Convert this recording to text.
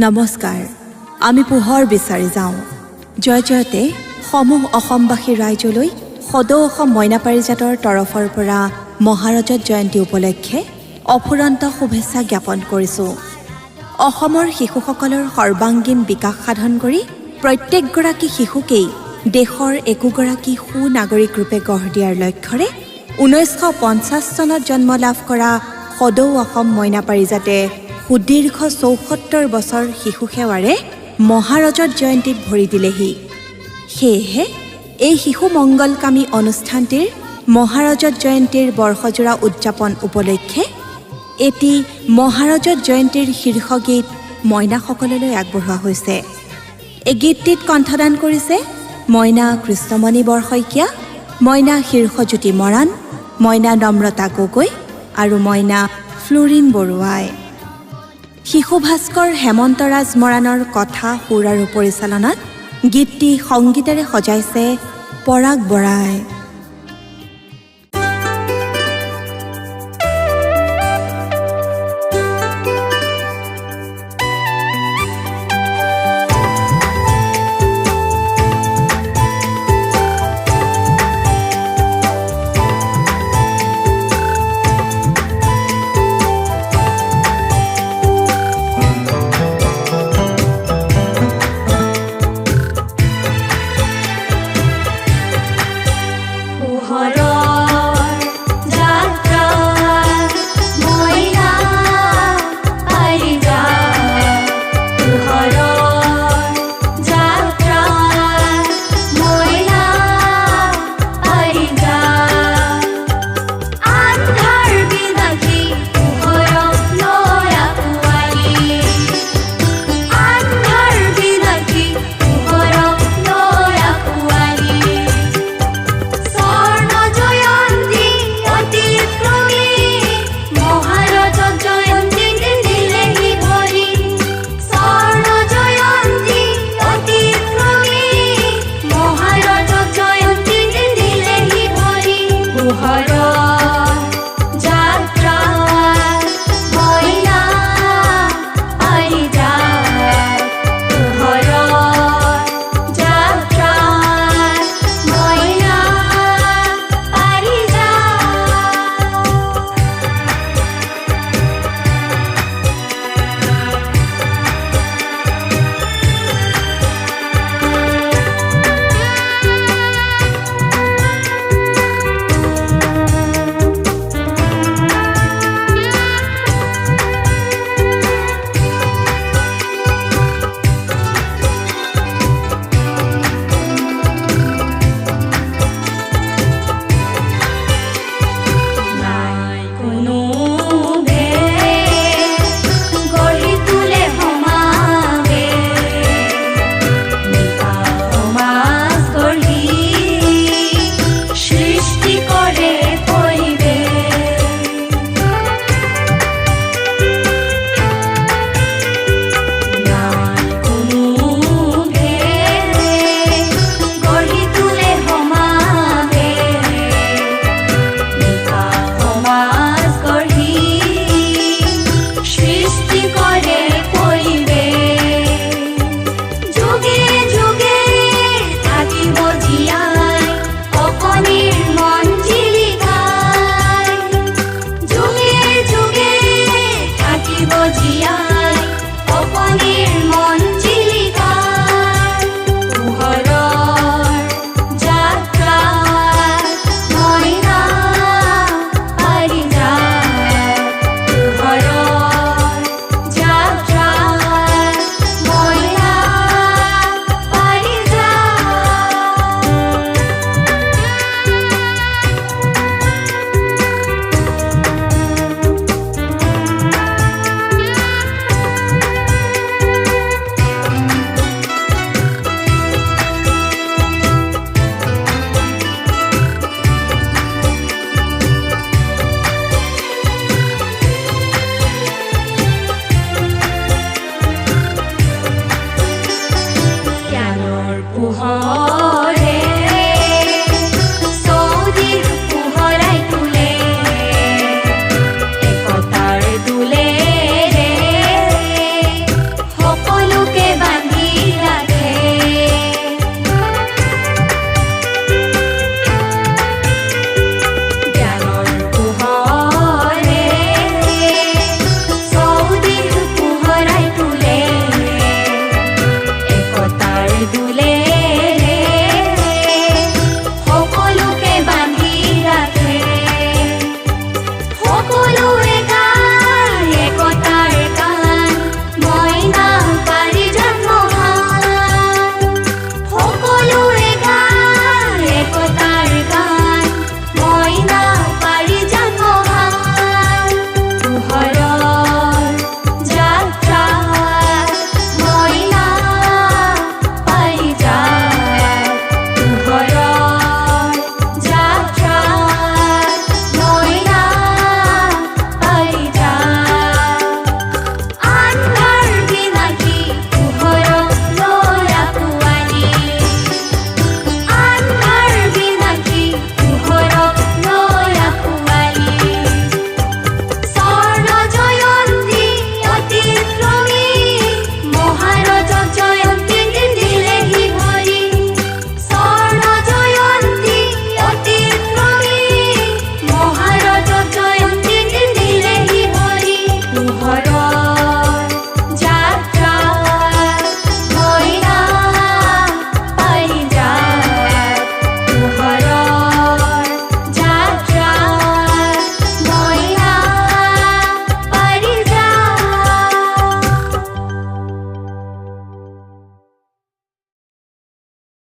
নমস্কাৰ আমি পোহৰ বিচাৰি যাওঁ জয় জয়তে সমূহ অসমবাসী ৰাইজলৈ সদৌ অসম মইনা পাৰিজাতৰ তৰফৰ পৰা মহাৰজত জয়ন্তী উপলক্ষে অফুৰন্ত শুভেচ্ছা জ্ঞাপন কৰিছোঁ অসমৰ শিশুসকলৰ সৰ্বাংগীন বিকাশ সাধন কৰি প্ৰত্যেকগৰাকী শিশুকেই দেশৰ একোগৰাকী সুনাগৰিক ৰূপে গঢ় দিয়াৰ লক্ষ্যৰে 1950 চনত জন্ম লাভ কৰা সদৌ অসম মইনা পাৰিজাতে সুদীৰ্ঘ ৭৪ বছৰ শিশু সেৱাৰে মহাৰজত জয়ন্তীত ভৰি দিলেহি সেয়েহে এই শিশু মংগলকামী অনুষ্ঠানটিৰ মহাৰজত জয়ন্তীৰ বৰ্ষজোৰা উদযাপন উপলক্ষে এটি মহাৰজত জয়ন্তীৰ শীৰ্ষগীত মইনাসকললৈ আগবঢ়োৱা হৈছে এই গীতটিত কণ্ঠদান কৰিছে মইনা কৃষ্ণমণি বৰশইকীয়া মইনা শীৰ্ষজ্যোতি মৰাণ মইনা নম্ৰতা গগৈ আৰু মইনা ফ্লোৰিন বৰুৱাই শিশু ভাস্কৰ হেমন্তৰাজ মৰাণৰ কথা সুৰ আৰু পৰিচালনাত গীতটি সংগীতেৰে সজাইছে পৰাগ বৰাই।